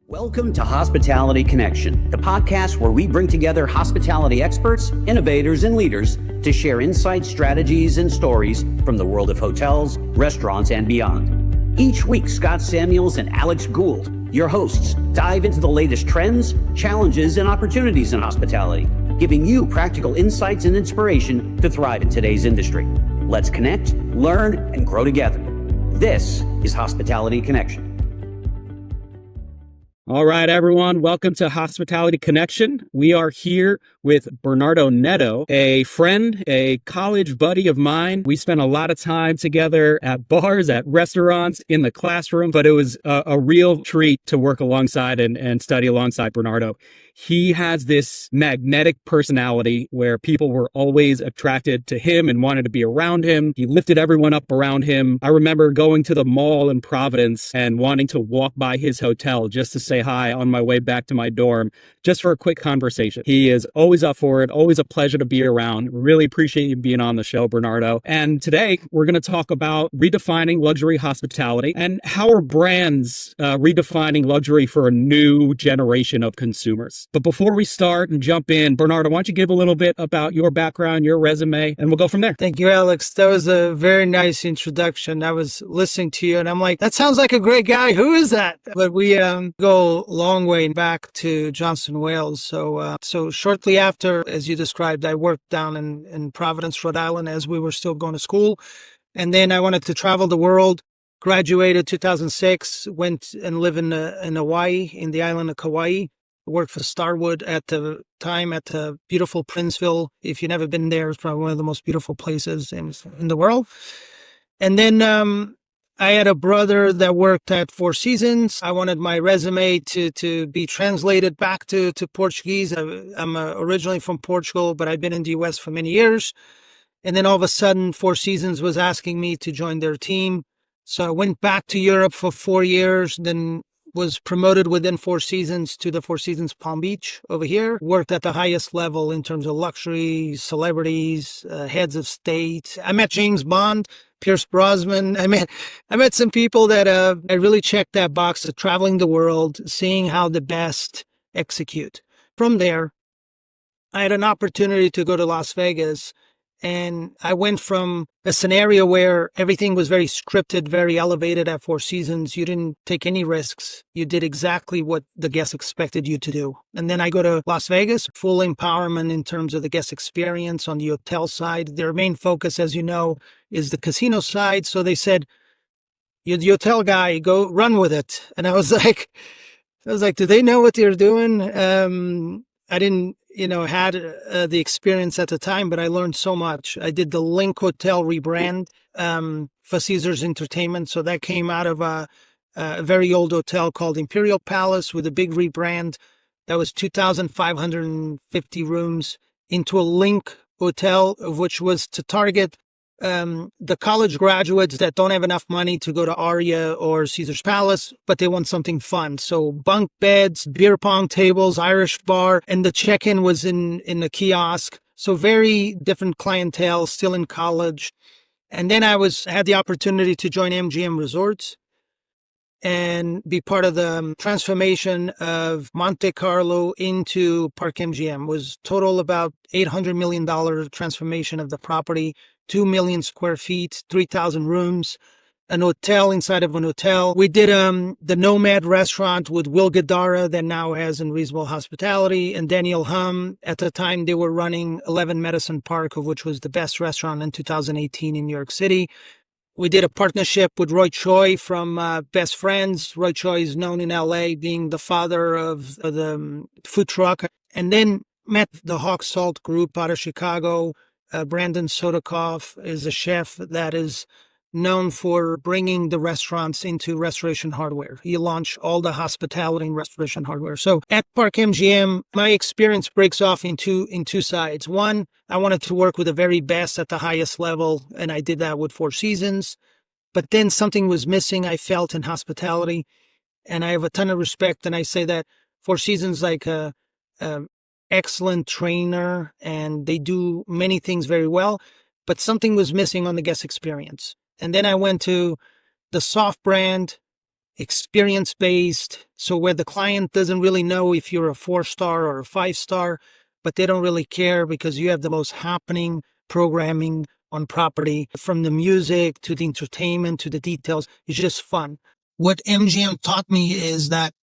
Welcome to Hospitality Connection, the podcast where we bring together hospitality experts, innovators, and leaders to share insights, strategies, and stories from the world of hotels, restaurants, and beyond. Each week, Scott Samuels and Alex Gould, your hosts, dive into the latest trends, challenges, and opportunities in hospitality, giving you practical insights and inspiration to thrive in today's industry. Let's connect, learn, and grow together. This is Hospitality Connection. All right, everyone. Welcome to Hospitality Connection. We are here with Bernardo Netto, a friend, a college buddy of mine. We spent a lot of time together at bars, at restaurants, in the classroom, but it was a real treat to work alongside and study alongside Bernardo. He has this magnetic personality where people were always attracted to him and wanted to be around him. He lifted everyone up around him. I remember going to the mall in Providence and wanting to walk by his hotel just to say hi on my way back to my dorm, just for a quick conversation. He is always up for it, always a pleasure to be around. Really appreciate you being on the show, Bernardo. And today we're going to talk about redefining luxury hospitality and how are brands redefining luxury for a new generation of consumers. But before we start and jump in, Bernardo, why don't you give a little bit about your background, your resume, and we'll go from there. Thank you, Alex. That was a very nice introduction. I was listening to you and I'm like, that sounds like a great guy. Who is that? But we go a long way back to Johnson, Wales. So shortly after, as you described, I worked down in Providence, Rhode Island as we were still going to school. And then I wanted to travel the world, graduated 2006, went and lived in Hawaii, in the island of Kauai. Worked for Starwood at the time at the beautiful Princeville. If you've never been there, it's probably one of the most beautiful places in the world. And then I had a brother that worked at Four Seasons. I wanted my resume to be translated back to Portuguese. I'm originally from Portugal, but I've been in the U.S. for many years. And then all of a sudden, Four Seasons was asking me to join their team. So I went back to Europe for 4 years, then was promoted within Four Seasons to the Four Seasons Palm Beach over here. Worked at the highest level in terms of luxury, celebrities, heads of state. I met James Bond, Pierce Brosnan. I met some people that I really checked that box of traveling the world, seeing how the best execute. From there, I had an opportunity to go to Las Vegas. And I went from a scenario where everything was very scripted, very elevated at Four Seasons. You didn't take any risks. You did exactly what the guests expected you to do. And then I go to Las Vegas, full empowerment in terms of the guest experience on the hotel side. Their main focus, as you know, is the casino side. So they said, you're the hotel guy, go run with it. And I was like, do they know what they're doing? I didn't, had the experience at the time, but I learned so much. I did the Link Hotel rebrand for Caesars Entertainment. So that came out of a very old hotel called Imperial Palace with a big rebrand. That was 2,550 rooms into a Link Hotel, which was to target the college graduates that don't have enough money to go to Aria or Caesar's Palace, but they want something fun. So bunk beds, beer pong tables, Irish bar, and the check-in was in the kiosk. So very different clientele, still in college. And then I had the opportunity to join MGM Resorts and be part of the transformation of Monte Carlo into Park MGM. It was total about $800 million transformation of the property. 2 million square feet, 3,000 rooms, an hotel inside of an hotel. We did the Nomad restaurant with Will Guidara that now has Unreasonable Hospitality and Daniel Hum. At the time, they were running 11 Madison Park, which was the best restaurant in 2018 in New York City. We did a partnership with Roy Choi from Best Friends. Roy Choi is known in LA being the father of the food truck. And then met the Hawk Salt Group out of Chicago. Brandon Sotokoff is a chef that is known for bringing the restaurants into restoration hardware. He launched all the hospitality and restoration hardware. So at Park MGM, my experience breaks off in two sides. One, I wanted to work with the very best at the highest level, and I did that with Four Seasons. But then something was missing, I felt, in hospitality, and I have a ton of respect, and I say that Four Seasons like a excellent trainer and they do many things very well, but something was missing on the guest experience. And then I went to the soft brand experience-based. So where the client doesn't really know if you're a 4-star or a 5-star, but they don't really care because you have the most happening programming on property, from the music to the entertainment to the details. It's just fun. What MGM taught me is that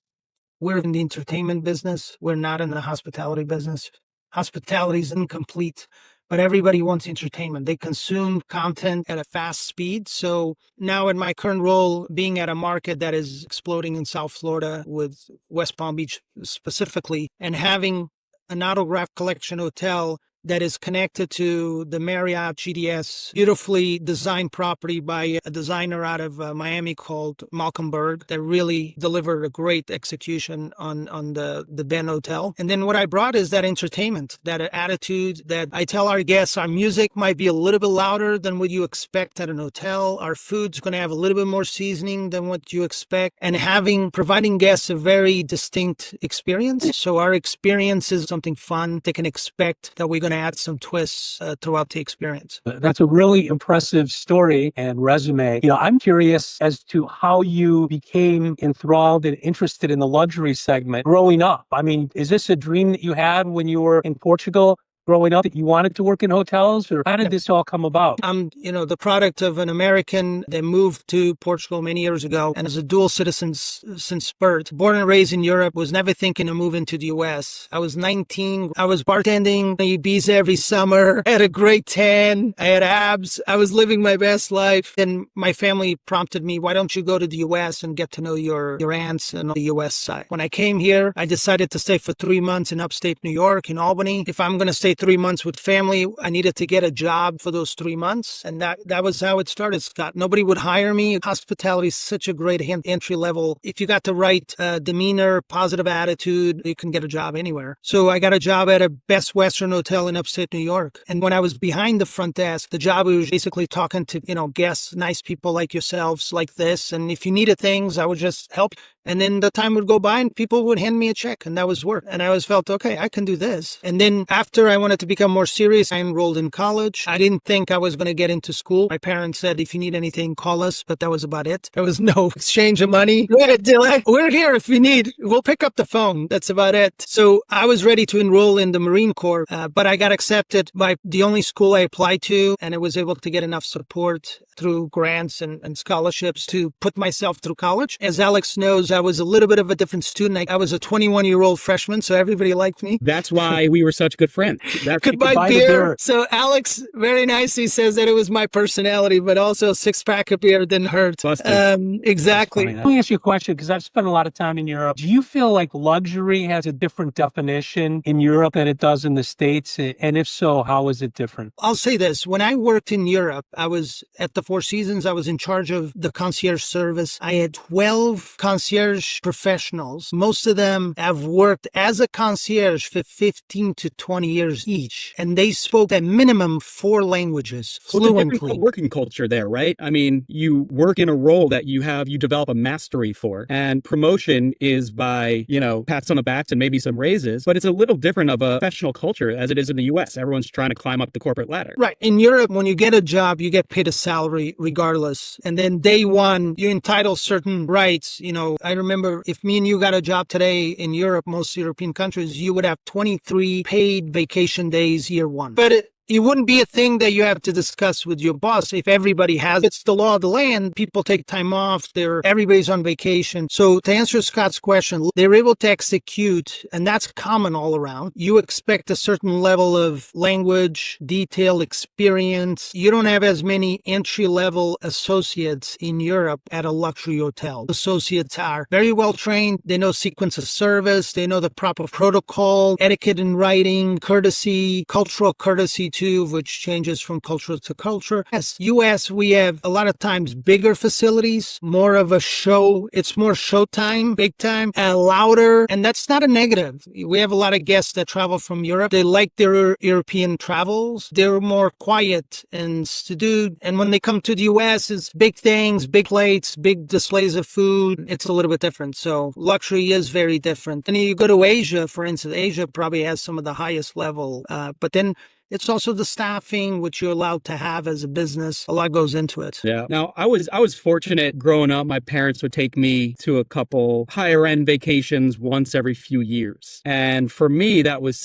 we're in the entertainment business. We're not in the hospitality business. Hospitality is incomplete, but everybody wants entertainment. They consume content at a fast speed. So now in my current role, being at a market that is exploding in South Florida with West Palm Beach specifically, and having an autograph collection hotel that is connected to the Marriott GDS, beautifully designed property by a designer out of Miami called Malcolm Berg that really delivered a great execution on the Ben Hotel. And then what I brought is that entertainment, that attitude that I tell our guests, our music might be a little bit louder than what you expect at an hotel. Our food's going to have a little bit more seasoning than what you expect, and providing guests a very distinct experience. So our experience is something fun. They can expect that we're going to add some twists throughout the experience. That's a really impressive story and resume. I'm curious as to how you became enthralled and interested in the luxury segment growing up. I mean, is this a dream that you had when you were in Portugal growing up, that you wanted to work in hotels, or how did this all come about? I'm, the product of an American that moved to Portugal many years ago, and as a dual citizen since birth, born and raised in Europe, was never thinking of moving to the U.S. I was 19. I was bartending in Ibiza every summer. I had a great tan. I had abs. I was living my best life. And my family prompted me, why don't you go to the U.S. and get to know your aunts on the U.S. side? When I came here, I decided to stay for 3 months in upstate New York, in Albany. If I'm going to stay 3 months with family, I needed to get a job for those 3 months. And that was how it started, Scott. Nobody would hire me. Hospitality is such a great entry level. If you got the right demeanor, positive attitude, you can get a job anywhere. So I got a job at a Best Western hotel in upstate New York. And when I was behind the front desk, the job was basically talking to, guests, nice people like yourselves, like this. And if you needed things, I would just help. And then the time would go by and people would hand me a check, and that was work. And I always felt, okay, I can do this. And then after I wanted to become more serious, I enrolled in college. I didn't think I was going to get into school. My parents said, if you need anything, call us. But that was about it. There was no exchange of money. Go ahead, Dylan. We're here if you need. We'll pick up the phone. That's about it. So I was ready to enroll in the Marine Corps, but I got accepted by the only school I applied to, and I was able to get enough support through grants and scholarships to put myself through college. As Alex knows, I was a little bit of a different student. I was a 21-year-old freshman, so everybody liked me. That's why we were such good friends. Could buy beer. So Alex very nicely says that it was my personality, but also a 6-pack of beer didn't hurt. Exactly. Let me ask you a question, because I've spent a lot of time in Europe. Do you feel like luxury has a different definition in Europe than it does in the States? And if so, how is it different? I'll say this. When I worked in Europe, I was at the Four Seasons. I was in charge of the concierge service. I had 12 concierge professionals. Most of them have worked as a concierge for 15 to 20 years each. And they spoke at minimum 4 languages fluently. Well, working culture there, right? I mean, you work in a role that you develop a mastery for, and promotion is by, pats on the backs and maybe some raises, but it's a little different of a professional culture as it is in the US. Everyone's trying to climb up the corporate ladder. Right. In Europe, when you get a job, you get paid a salary regardless. And then day one, you entitle certain rights. I remember if me and you got a job today in Europe, most European countries, you would have 23 paid vacation days year one. But it wouldn't be a thing that you have to discuss with your boss if everybody has. It's the law of the land. People take time off. Everybody's on vacation. So to answer Scott's question, they're able to execute, and that's common all around. You expect a certain level of language, detail, experience. You don't have as many entry-level associates in Europe at a luxury hotel. Associates are very well trained. They know sequence of service. They know the proper protocol, etiquette in writing, courtesy, cultural courtesy too, which changes from culture to culture. Yes, US, we have a lot of times bigger facilities, more of a show. It's more showtime, big time, louder. And that's not a negative. We have a lot of guests that travel from Europe. They like their European travels. They're more quiet and subdued. And when they come to the US, it's big things, big plates, big displays of food. It's a little bit different. So luxury is very different. And you go to Asia, for instance, Asia probably has some of the highest level. But then it's also the staffing, which you're allowed to have as a business. A lot goes into it. Yeah. Now, I was fortunate growing up. My parents would take me to a couple higher end vacations once every few years. And for me, that was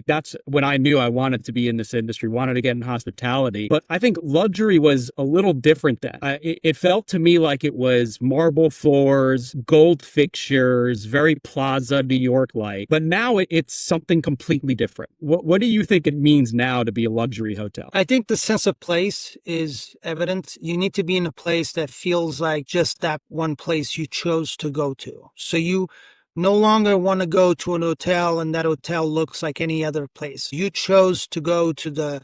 that's when I knew I wanted to be in this industry, wanted to get in hospitality. But I think luxury was a little different then. It felt to me like it was marble floors, gold fixtures, very Plaza New York like. But now it's something completely different. What do you think it means now to be a luxury hotel? I think the sense of place is evident. You need to be in a place that feels like just that one place you chose to go to. So you no longer want to go to an hotel and that hotel looks like any other place. You chose to go to the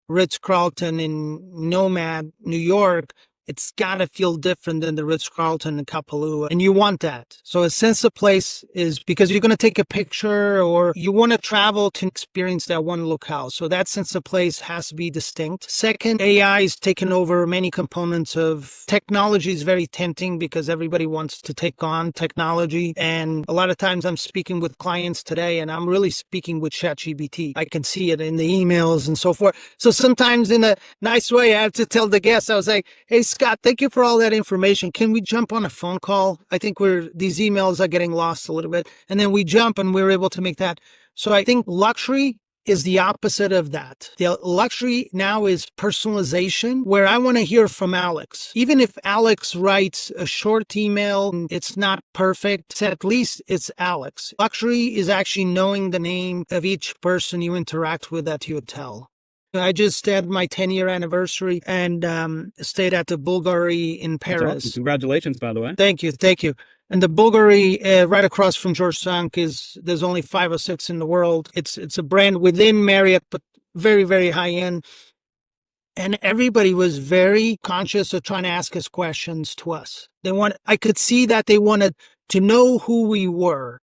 Ritz-Carlton in Nomad, New York. It's got to feel different than the Ritz-Carlton in Kapalua. And you want that. So a sense of place is because you're going to take a picture or you want to travel to experience that one locale. So that sense of place has to be distinct. Second, AI is taking over many components of technology is very tempting because everybody wants to take on technology. And a lot of times I'm speaking with clients today and I'm really speaking with ChatGPT. I can see it in the emails and so forth. So sometimes in a nice way, I have to tell the guests, I was like, hey, Scott, thank you for all that information. Can we jump on a phone call? I think these emails are getting lost a little bit. And then we jump and we're able to make that. So I think luxury is the opposite of that. The luxury now is personalization, where I want to hear from Alex. Even if Alex writes a short email, it's not perfect, at least it's Alex. Luxury is actually knowing the name of each person you interact with at your hotel. I just had my 10-year anniversary and stayed at the Bulgari in Paris. Awesome. Congratulations, by the way. Thank you. Thank you. And the Bulgari right across from George Sank there's only 5 or 6 in the world. It's a brand within Marriott, but very, very high end. And everybody was very conscious of trying to ask us questions to us. I could see that they wanted to know who we were.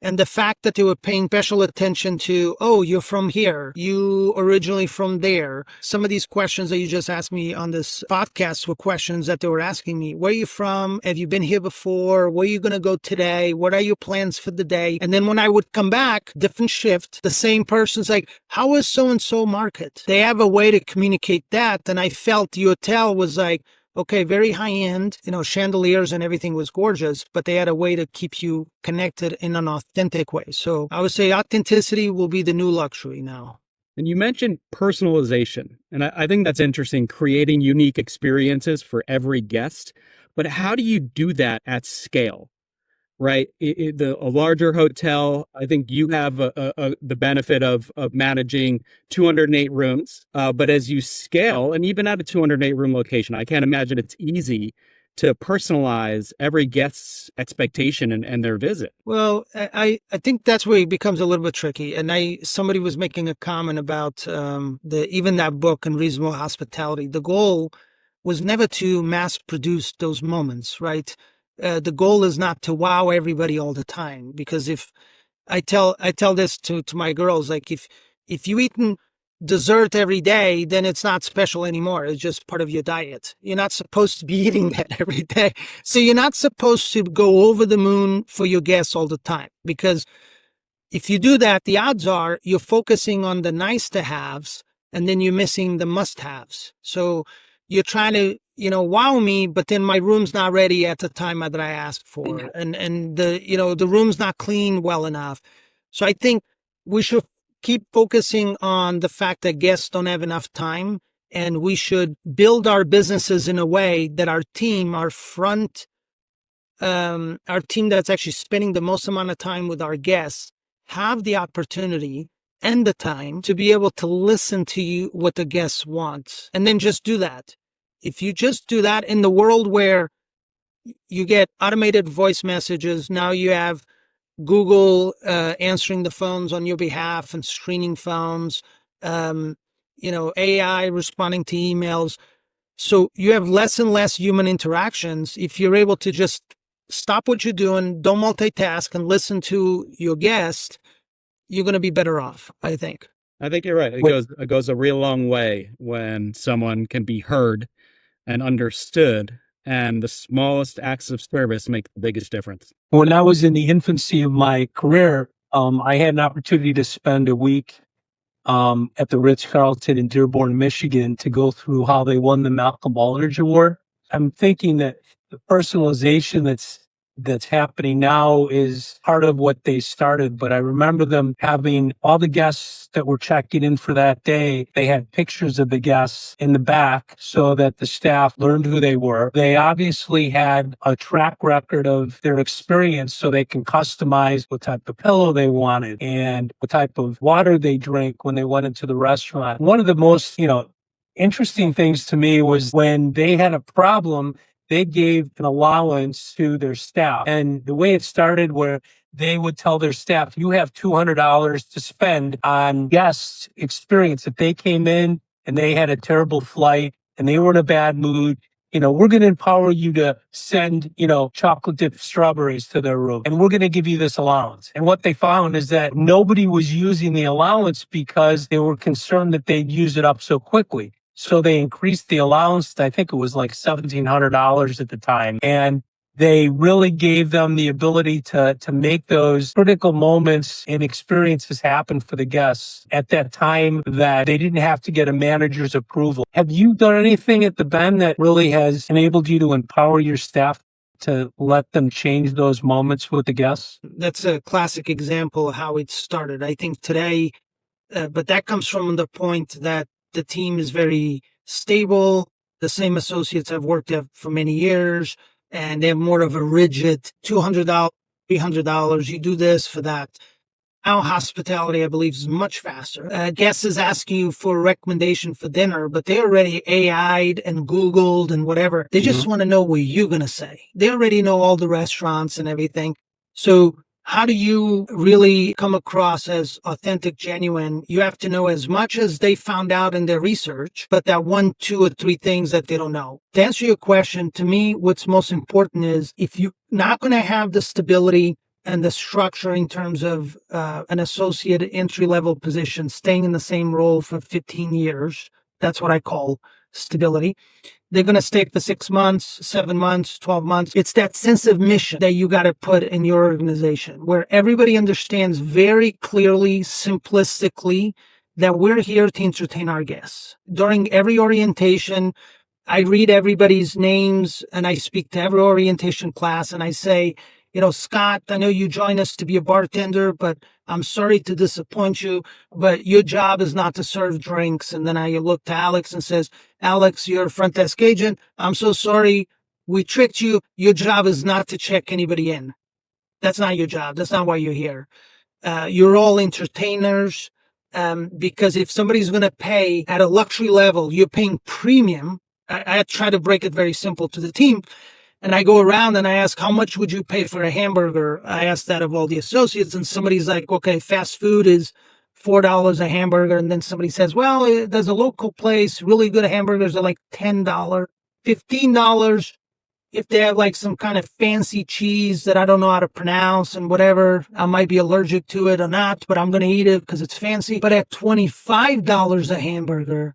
And the fact that they were paying special attention to, oh, you're from here, you originally from there. Some of these questions that you just asked me on this podcast were questions that they were asking me. Where are you from? Have you been here before? Where are you going to go today? What are your plans for the day? And then when I would come back, different shift, the same person's like, how is so-and-so market? They have a way to communicate that. And I felt the hotel was like, okay, very high end, chandeliers and everything was gorgeous, but they had a way to keep you connected in an authentic way. So I would say authenticity will be the new luxury now. And you mentioned personalization, and I think that's interesting, creating unique experiences for every guest. But how do you do that at scale? Right. A larger hotel, I think you have the benefit of managing 208 rooms. But as you scale, and even at a 208 room location, I can't imagine it's easy to personalize every guest's expectation and their visit. Well, I think that's where it becomes a little bit tricky. And somebody was making a comment about even that book, Unreasonable Hospitality. The goal was never to mass produce those moments, right? The goal is not to wow everybody all the time, because if I tell this to my girls, like if you eat dessert every day, then it's not special anymore. It's just part of your diet. You're not supposed to be eating that every day. So you're not supposed to go over the moon for your guests all the time, because if you do that, the odds are you're focusing on the nice to haves and then you're missing the must haves. So you're trying to wow me, but then my room's not ready at the time that I asked for. And the room's not clean well enough. So I think we should keep focusing on the fact that guests don't have enough time, and we should build our businesses in a way that our team that's actually spending the most amount of time with our guests have the opportunity and the time to be able to listen to you, what the guests want, and then just do that. If you just do that in the world where you get automated voice messages, now you have Google answering the phones on your behalf and screening phones, AI responding to emails. So you have less and less human interactions. If you're able to just stop what you're doing, don't multitask, and listen to your guest, you're going to be better off, I think. I think you're right. It goes a real long way when someone can be heard and understood, and the smallest acts of service make the biggest difference. When I was in the infancy of my career, I had an opportunity to spend a week at the Ritz-Carlton in Dearborn, Michigan, to go through how they won the Malcolm Aldrich Award. I'm thinking that the personalization that's happening now is part of what they started, but I remember them having all the guests that were checking in for that day. They had pictures of the guests in the back so that the staff learned who they were. They obviously had a track record of their experience so they can customize what type of pillow they wanted and what type of water they drank when they went into the restaurant. One of the most, interesting things to me was when they had a problem, they gave an allowance to their staff. And the way it started where they would tell their staff, you have $200 to spend on guest experience. If they came in and they had a terrible flight and they were in a bad mood, we're going to empower you to send, chocolate dipped strawberries to their room. And we're going to give you this allowance. And what they found is that nobody was using the allowance because they were concerned that they'd use it up so quickly. So they increased the allowance. I think it was like $1,700 at the time. And they really gave them the ability to make those critical moments and experiences happen for the guests at that time that they didn't have to get a manager's approval. Have you done anything at the Bend that really has enabled you to empower your staff to let them change those moments with the guests? That's a classic example of how it started. I think today, but that comes from the point that the team is very stable. The same associates I've worked at for many years, and they have more of a rigid $200, $300. You do this for that. Now hospitality, I believe, is much faster. Guest is asking you for a recommendation for dinner, but they already AI'd and Googled and whatever. They just want to know what you're going to say. They already know all the restaurants and everything. So how do you really come across as authentic, genuine? You have to know as much as they found out in their research, but that 1, 2, or 3 things that they don't know. To answer your question, to me, what's most important is if you're not going to have the stability and the structure in terms of an associate entry-level position, staying in the same role for 15 years, that's what I call stability. They're going to stay for 6 months, 7 months, 12 months. It's that sense of mission that you got to put in your organization where everybody understands very clearly, simplistically, that we're here to entertain our guests. During every orientation, I read everybody's names and I speak to every orientation class and I say, Scott, I know you joined us to be a bartender, but I'm sorry to disappoint you, but your job is not to serve drinks. And then I look to Alex and says, Alex, you're a front desk agent. I'm so sorry. We tricked you. Your job is not to check anybody in. That's not your job. That's not why you're here. You're all entertainers. Because if somebody's going to pay at a luxury level, you're paying premium. I try to break it very simple to the team. And I go around and I ask, how much would you pay for a hamburger? I ask that of all the associates, and somebody's like, okay, fast food is $4 a hamburger. And then somebody says, well, there's a local place, really good hamburgers are like $10, $15. If they have like some kind of fancy cheese that I don't know how to pronounce and whatever, I might be allergic to it or not, but I'm going to eat it because it's fancy. But at $25 a hamburger,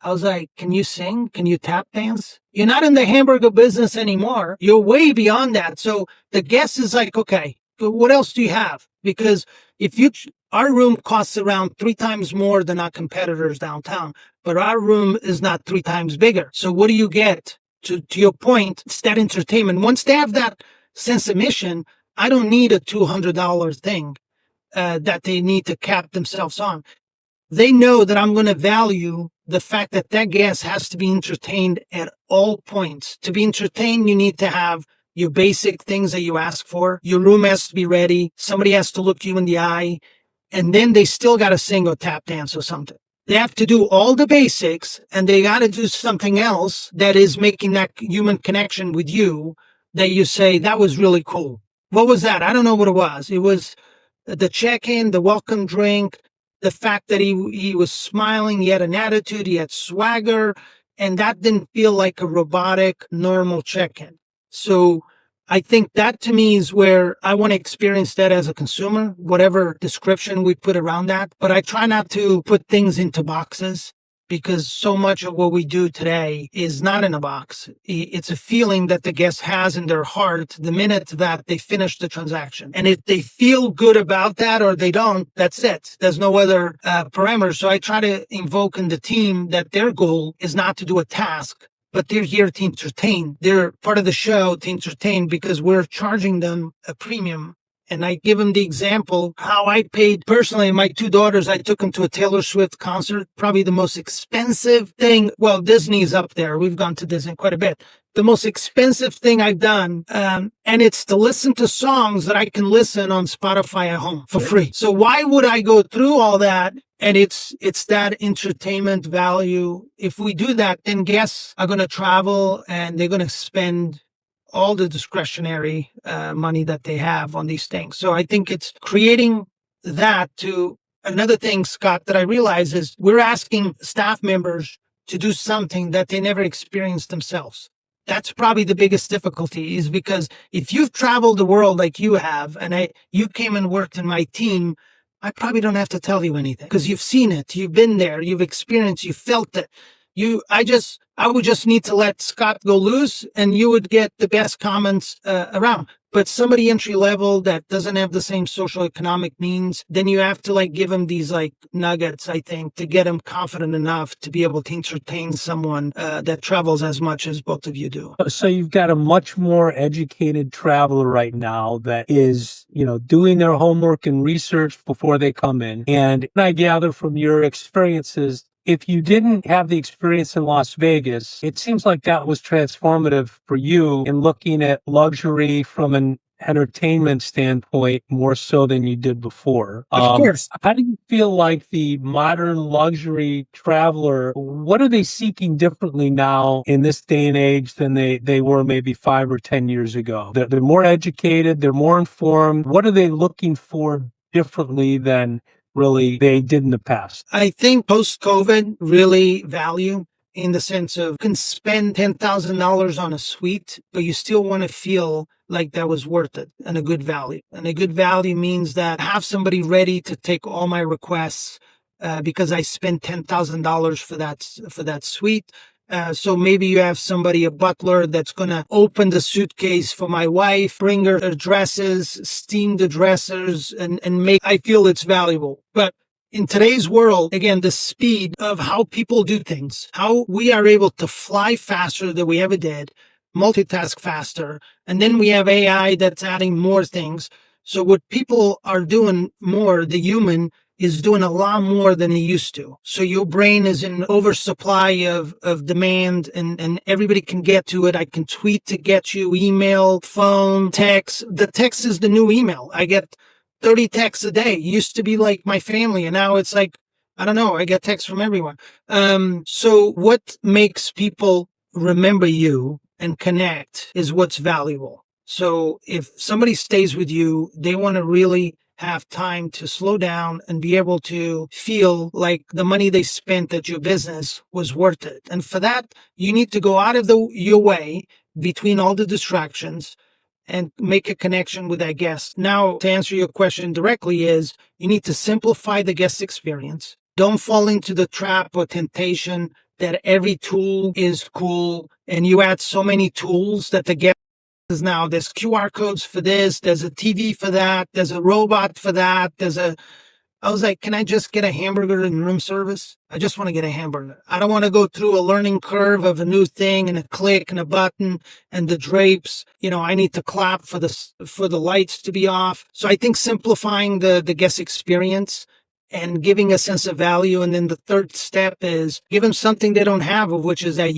I was like, can you sing? Can you tap dance? You're not in the hamburger business anymore. You're way beyond that. So the guest is like, okay, what else do you have? Because our room costs around 3 times more than our competitors downtown, but our room is not 3 times bigger. So what do you get? To your point, it's that entertainment. Once they have that sense of mission, I don't need a $200 thing that they need to cap themselves on. They know that I'm going to value the fact that that guest has to be entertained at all points. To be entertained, you need to have your basic things that you ask for. Your room has to be ready. Somebody has to look you in the eye. And then they still got to sing or tap dance or something. They have to do all the basics, and they got to do something else that is making that human connection with you that you say, that was really cool. What was that? I don't know what it was. It was the check-in, the welcome drink, the fact that he was smiling, he had an attitude, he had swagger, and that didn't feel like a robotic, normal check-in. So I think that to me is where I want to experience that as a consumer, whatever description we put around that. But I try not to put things into boxes. because so much of what we do today is not in a box. It's a feeling that the guest has in their heart the minute that they finish the transaction. And if they feel good about that or they don't, that's it. There's no other parameters. So I try to invoke in the team that their goal is not to do a task, but they're here to entertain. They're part of the show to entertain because we're charging them a premium. And I give them the example how I paid personally. My two daughters, I took them to a Taylor Swift concert, probably the most expensive thing. Well, Disney's up there. We've gone to Disney quite a bit. The most expensive thing I've done. And it's to listen to songs that I can listen on Spotify at home for free. So why would I go through all that? And it's that entertainment value. If we do that, then guests are going to travel and they're going to spend all the discretionary money that they have on these things. So I think it's creating that to another thing, Scott, that I realize is we're asking staff members to do something that they never experienced themselves. That's probably the biggest difficulty is because if you've traveled the world like you have, and you came and worked in my team, I probably don't have to tell you anything because you've seen it, you've been there, you've experienced, you felt it. I would just need to let Scott go loose and you would get the best comments around. But somebody entry level that doesn't have the same social economic means, then you have to like give them these like nuggets, I think, to get them confident enough to be able to entertain someone that travels as much as both of you do. So you've got a much more educated traveler right now that is, doing their homework and research before they come in. And I gather from your experiences, if you didn't have the experience in Las Vegas, it seems like that was transformative for you in looking at luxury from an entertainment standpoint more so than you did before. Of course. How do you feel like the modern luxury traveler, what are they seeking differently now in this day and age than they were maybe 5 or 10 years ago? They're more educated, they're more informed. What are they looking for differently than really they did in the past? I think post-COVID really value in the sense of you can spend $10,000 on a suite, but you still want to feel like that was worth it and a good value. And a good value means that I have somebody ready to take all my requests because I spent $10,000 for that suite. So maybe you have somebody, a butler, that's going to open the suitcase for my wife, bring her dresses, steam the dressers, and make, I feel it's valuable. But in today's world, again, the speed of how people do things, how we are able to fly faster than we ever did, multitask faster, and then we have AI that's adding more things. So what people are doing more, the human, is doing a lot more than he used to. So your brain is in oversupply of demand and everybody can get to it. I can tweet to get you, email, phone, text. The text is the new email. I get 30 texts a day. It used to be like my family and now it's like, I don't know, I get texts from everyone. So what makes people remember you and connect is what's valuable. So if somebody stays with you, they want to really have time to slow down and be able to feel like the money they spent at your business was worth it. And for that, you need to go out of your way between all the distractions and make a connection with that guest. Now, to answer your question directly is you need to simplify the guest experience. Don't fall into the trap or temptation that every tool is cool and you add so many tools that the guest is now there's QR codes for this, there's a TV for that, there's a robot for that, I was like, can I just get a hamburger in room service? I just want to get a hamburger. I don't want to go through a learning curve of a new thing and a click and a button and the drapes. I need to clap for the lights to be off. So I think simplifying the guest experience and giving a sense of value. And then the third step is give them something they don't have, of which is that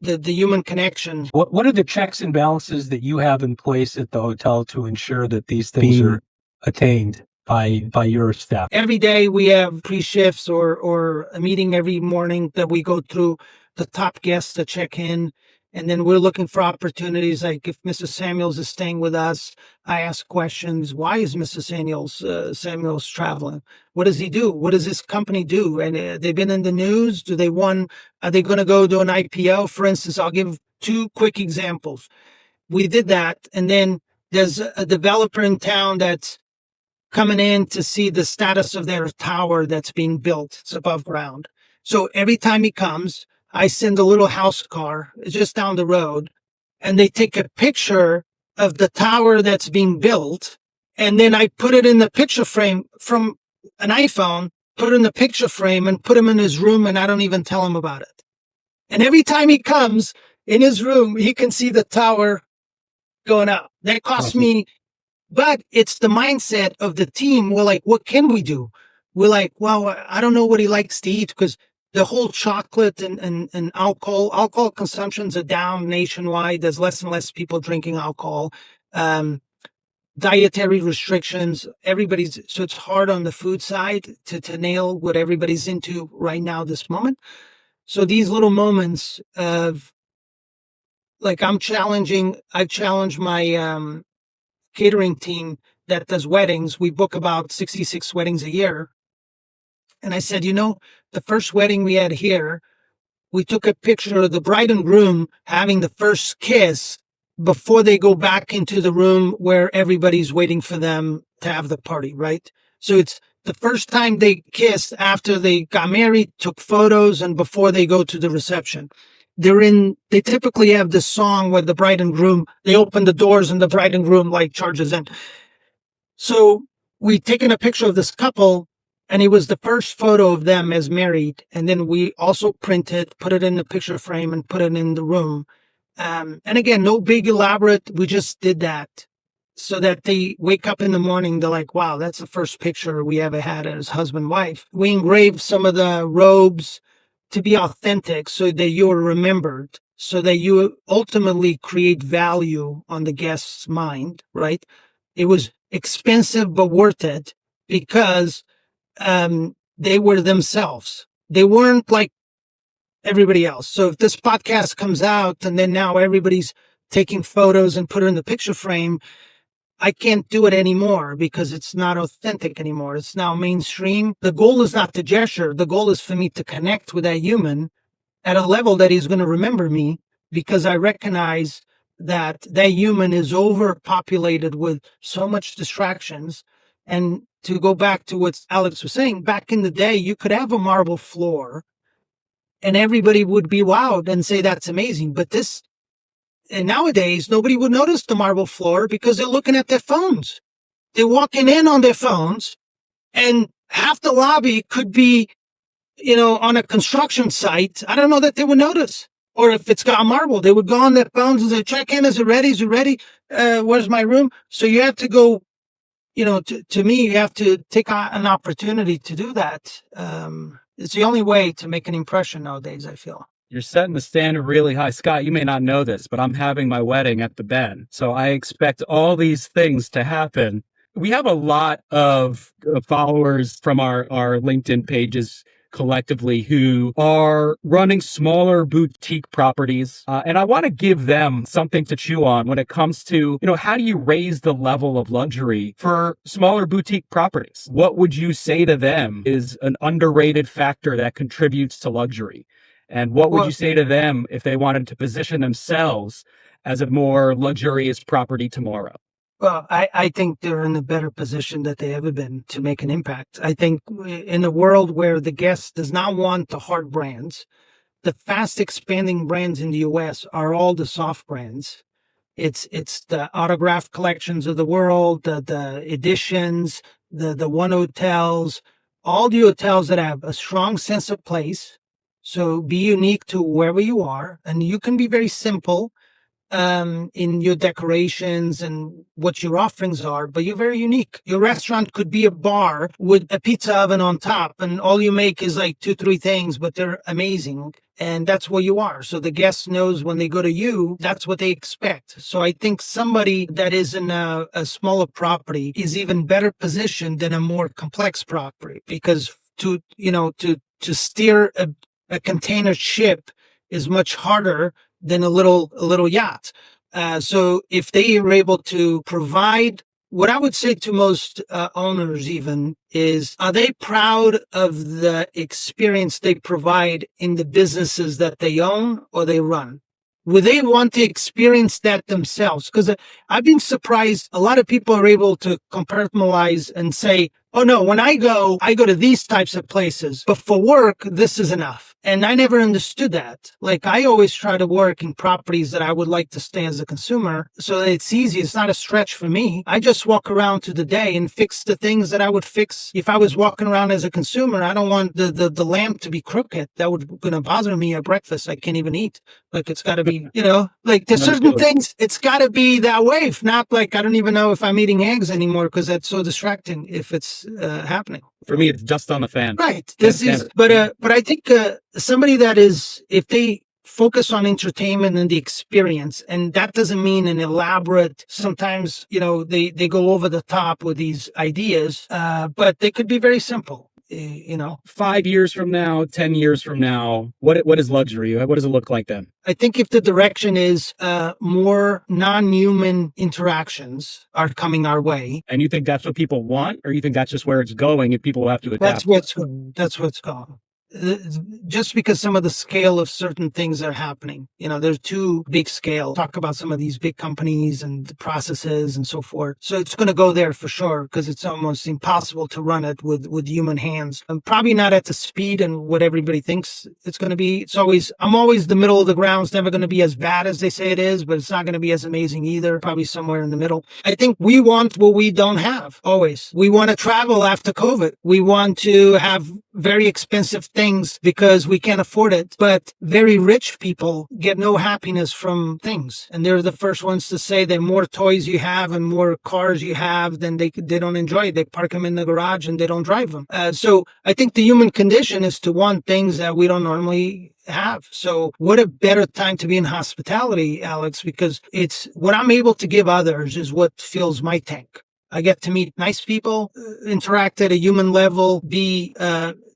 the human connection. What are the checks and balances that you have in place at the hotel to ensure that these things are attained by your staff? Every day we have pre-shifts or a meeting every morning that we go through the top guests to check in. And then we're looking for opportunities. Like if Mrs. Samuels is staying with us, I ask questions. Why is Mrs. Samuels traveling? What does he do? What does this company do? And they've been in the news. Are they going to go to an IPO? For instance, I'll give 2 quick examples. We did that. And then there's a developer in town that's coming in to see the status of their tower that's being built. It's above ground. So every time he comes, I send a little house car just down the road, and they take a picture of the tower that's being built. And then I put it in the picture frame from an iPhone, put it in the picture frame and put him in his room, and I don't even tell him about it. And every time he comes in his room, he can see the tower going up. That cost me, but it's the mindset of the team. We're like, what can we do? We're like, well, I don't know what he likes to eat, because the whole chocolate and alcohol consumptions are down nationwide. There's less and less people drinking alcohol. Dietary restrictions, so it's hard on the food side to nail what everybody's into right now, this moment. So these little moments of, like, I've challenged my catering team that does weddings. We book about 66 weddings a year. And I said, the first wedding we had here, we took a picture of the bride and groom having the first kiss before they go back into the room where everybody's waiting for them to have the party, right? So it's the first time they kissed after they got married, took photos, and before they go to the reception. They typically have this song where the bride and groom, they open the doors and the bride and groom like charges in. So we taken a picture of this couple, and it was the first photo of them as married. And then we also printed, put it in the picture frame and put it in the room. And again, no big elaborate. We just did that so that they wake up in the morning. They're like, wow, that's the first picture we ever had as husband and wife. We engraved some of the robes to be authentic so that you're remembered, so that you ultimately create value on the guest's mind, right? It was expensive, but worth it, because they were themselves. They weren't like everybody else. So if this podcast comes out and then now everybody's taking photos and put it in the picture frame, I can't do it anymore because it's not authentic anymore. It's now mainstream. The goal is not to gesture. The goal is for me to connect with that human at a level that he's going to remember me, because I recognize that that human is overpopulated with so much distractions. And to go back to what Alex was saying, back in the day, you could have a marble floor and everybody would be wowed and say, that's amazing. And nowadays, nobody would notice the marble floor because they're looking at their phones. They're walking in on their phones, and half the lobby could be, on a construction site. I don't know that they would notice. Or if it's got marble, they would go on their phones and say, check in. Is it ready? Is it ready? Where's my room? So you have to go, to me, you have to take an opportunity to do that. It's the only way to make an impression nowadays, I feel. You're setting the standard really high. Scott, you may not know this, but I'm having my wedding at the Ben. So I expect all these things to happen. We have a lot of followers from our LinkedIn pages collectively who are running smaller boutique properties. And I want to give them something to chew on when it comes to, how do you raise the level of luxury for smaller boutique properties? What would you say to them is an underrated factor that contributes to luxury? And what would you say to them if they wanted to position themselves as a more luxurious property tomorrow? Well, I think they're in a better position that they ever been to make an impact. I think in a world where the guest does not want the hard brands, the fast expanding brands in the US are all the soft brands. It's the autograph collections of the world, the editions, the one hotels, all the hotels that have a strong sense of place. So be unique to wherever you are, and you can be very simple in your decorations and what your offerings are, but you're very unique. Your restaurant could be a bar with a pizza oven on top, and all you make is like 2-3 things, but they're amazing. And that's what you are. So the guest knows when they go to you, that's what they expect. So I think somebody that is in a smaller property is even better positioned than a more complex property, because to steer a container ship is much harder than a little yacht. So if they are able to provide, what I would say to most owners even is, are they proud of the experience they provide in the businesses that they own or they run? Would they want to experience that themselves? Because I've been surprised. A lot of people are able to compartmentalize and say, Oh no, when I go to these types of places, but for work, this is enough. And I never understood that. Like I always try to work in properties that I would like to stay as a consumer so that it's easy. It's not a stretch for me. I just walk around to the day and fix the things that I would fix if I was walking around as a consumer. I don't want the lamp to be crooked. That would gonna bother me at breakfast. I can't even eat. Like it's gotta be, like there's certain things, it's gotta be that way. If not, like I don't even know if I'm eating eggs anymore because that's so distracting if it's happening. For me, it's just on the fan. Right. This is, but I think somebody that is, if they focus on entertainment and the experience, and that doesn't mean an elaborate, sometimes, they go over the top with these ideas, but they could be very simple. 5 years from now, 10 years from now, what is luxury? What does it look like then? I think if the direction is more non-human interactions are coming our way, And you think that's what people want, or you think that's just where it's going and people will have to adapt? that's what's going. Just because some of the scale of certain things are happening, there's too big scale. Talk about some of these big companies and the processes and so forth. So it's going to go there for sure because it's almost impossible to run it with human hands. And probably not at the speed and what everybody thinks it's going to be. I'm always the middle of the ground. It's never going to be as bad as they say it is, but it's not going to be as amazing either. Probably somewhere in the middle. I think we want what we don't have always. We want to travel after COVID. We want to have very expensive things because we can't afford it. But very rich people get no happiness from things. And they're the first ones to say the more toys you have and more cars you have, then they don't enjoy it. They park them in the garage and they don't drive them. So I think the human condition is to want things that we don't normally have. So what a better time to be in hospitality, Alex, because it's what I'm able to give others is what fills my tank. I get to meet nice people, interact at a human level,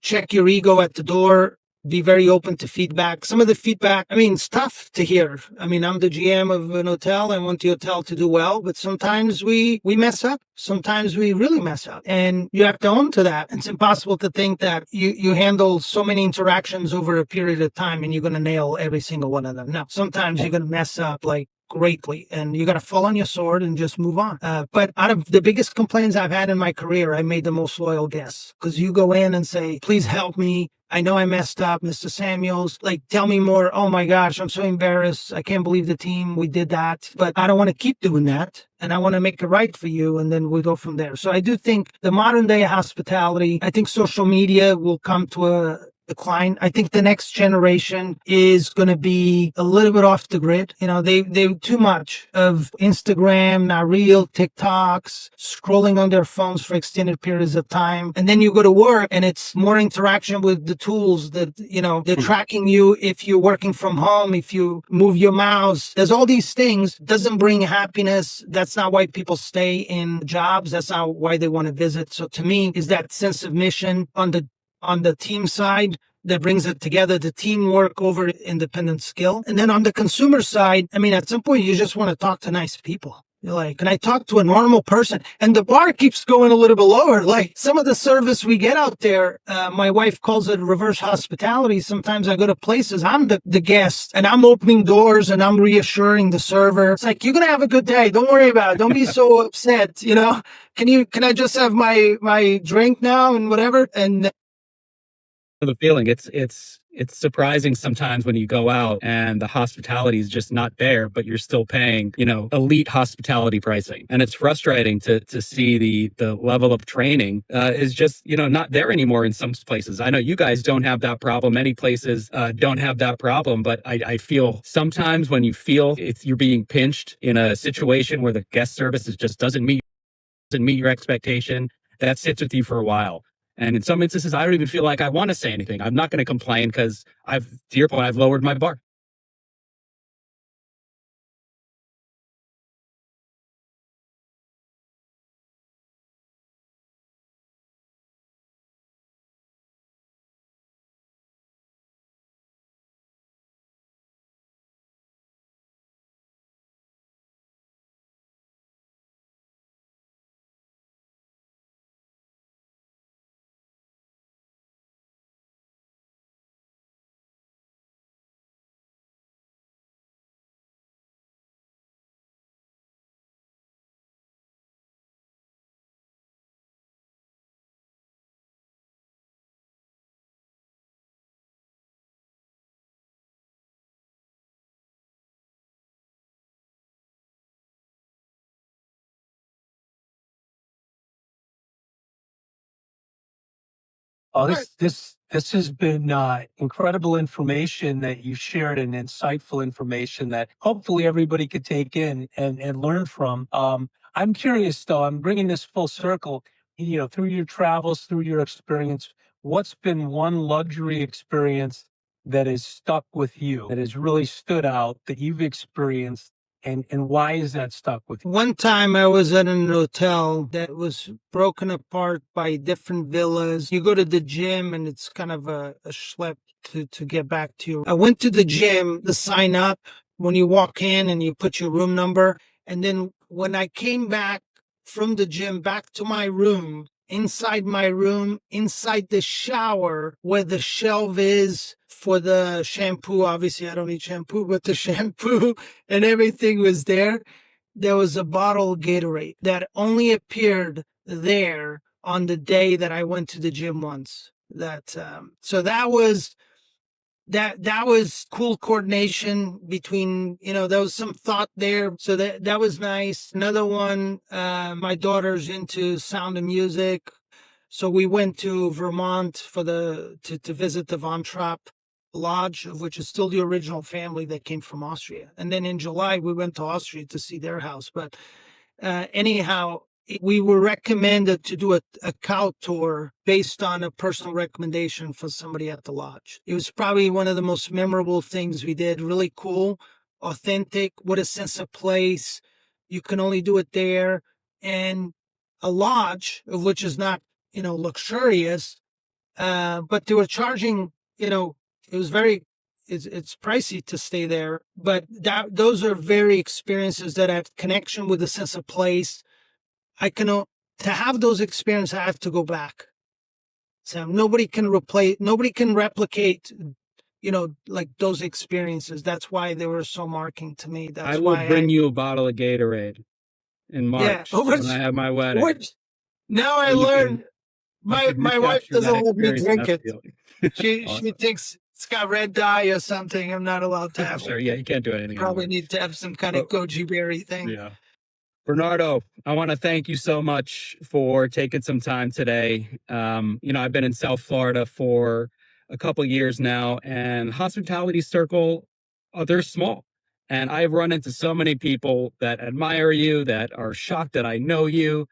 check your ego at the door, be very open to feedback. Some of the feedback, it's tough to hear. I'm the GM of an hotel. I want the hotel to do well, but sometimes we mess up. Sometimes we really mess up, and you have to own to that. It's impossible to think that you handle so many interactions over a period of time and you're going to nail every single one of them. No, sometimes you're going to mess up like greatly and you got to fall on your sword and just move on. But out of the biggest complaints I've had in my career, I made the most loyal guests because you go in and say, please help me. I know I messed up, Mr. Samuels. Like, tell me more. Oh my gosh, I'm so embarrassed. I can't believe the team. We did that. But I don't want to keep doing that. And I want to make it right for you. And then we go from there. So I do think the modern day hospitality, I think social media will come to a decline. I think the next generation is going to be a little bit off the grid. They too much of Instagram, now real TikToks, scrolling on their phones for extended periods of time. And then you go to work and it's more interaction with the tools that, they're tracking you if you're working from home, if you move your mouse. There's all these things. Doesn't bring happiness. That's not why people stay in jobs. That's not why they want to visit. So to me, is that sense of mission on the team side that brings it together, the teamwork over independent skill. And then on the consumer side, at some point, you just want to talk to nice people. You're like, can I talk to a normal person? And the bar keeps going a little bit lower. Like some of the service we get out there, my wife calls it reverse hospitality. Sometimes I go to places, I'm the guest and I'm opening doors and I'm reassuring the server. It's like, you're going to have a good day. Don't worry about it. Don't be so upset. Can I just have my drink now and whatever? And The feeling it's surprising sometimes when you go out and the hospitality is just not there, but you're still paying, elite hospitality pricing. And it's frustrating to see the level of training is just, not there anymore in some places. I know you guys don't have that problem. Many places don't have that problem, but I feel sometimes when you feel you're being pinched in a situation where the guest service just doesn't meet your expectation, that sits with you for a while. And in some instances, I don't even feel like I want to say anything. I'm not going to complain because to your point, I've lowered my bar. Oh, this has been incredible information that you shared, and insightful information that hopefully everybody could take in and learn from. I'm curious though. I'm bringing this full circle. Through your travels, through your experience, what's been one luxury experience that has stuck with you, that has really stood out, that you've experienced, and why is that stuck with you? One time I was at an hotel that was broken apart by different villas. You go to the gym and it's kind of a schlep to get back to you. I went to the gym to sign up when you walk in and you put your room number. And then when I came back from the gym back to my room, inside my room, inside the shower where the shelf is for the shampoo. Obviously, I don't need shampoo, but the shampoo and everything was there. There was a bottle of Gatorade that only appeared there on the day that I went to the gym once. So that was cool coordination between, there was some thought there. So that was nice. Another one, my daughter's into sound and music. So we went to Vermont to visit the Von Trapp Lodge, which is still the original family that came from Austria. And then in July, we went to Austria to see their house. But anyhow, we were recommended to do a cow tour based on a personal recommendation for somebody at the lodge. It was probably one of the most memorable things we did. Really cool, authentic, with a sense of place. You can only do it there. And a lodge, which is not, luxurious, but they were charging, it was it's pricey to stay there, but those are very experiences that have connection with a sense of place. To have those experiences, I have to go back. So nobody can replicate, like those experiences. That's why they were so marking to me. That's I will why bring you a bottle of Gatorade in March when I have my wedding. Now I And you learned. can My wife recapture that doesn't let me experience and drink that it. feeling. She Awesome. thinks it's got red dye or something. I'm not allowed to have Sure, it. yeah, you can't do anything Probably anymore. need to have some kind of But goji berry thing. yeah. Bernardo, I want to thank you so much for taking some time today. I've been in South Florida for a couple of years now, and hospitality circle, they're small. And I've run into so many people that admire you, that are shocked that I know you,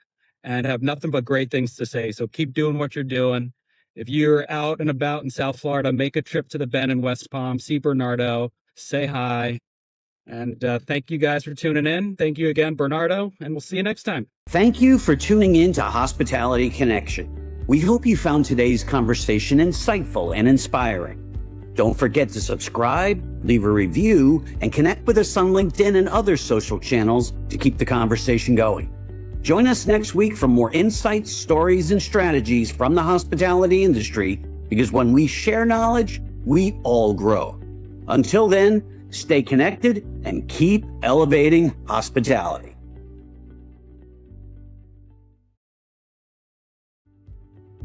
and have nothing but great things to say. So keep doing what you're doing. If you're out and about in South Florida, make a trip to the Bend in West Palm, see Bernardo, say hi. And thank you guys for tuning in. Thank you again, Bernardo, and we'll see you next time. Thank you for tuning in to Hospitality Connection. We hope you found today's conversation insightful and inspiring. Don't forget to subscribe, leave a review, and connect with us on LinkedIn and other social channels to keep the conversation going. Join us next week for more insights, stories, and strategies from the hospitality industry, because when we share knowledge, we all grow. Until then, stay connected and keep elevating hospitality.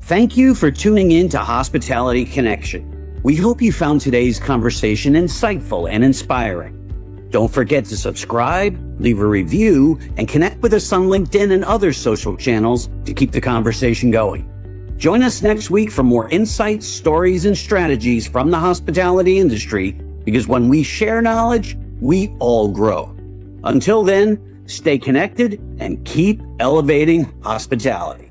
Thank you for tuning in to Hospitality Connection. We hope you found today's conversation insightful and inspiring. Don't forget to subscribe, leave a review, and connect with us on LinkedIn and other social channels to keep the conversation going. Join us next week for more insights, stories, and strategies from the hospitality industry, because when we share knowledge, we all grow. Until then, stay connected and keep elevating hospitality.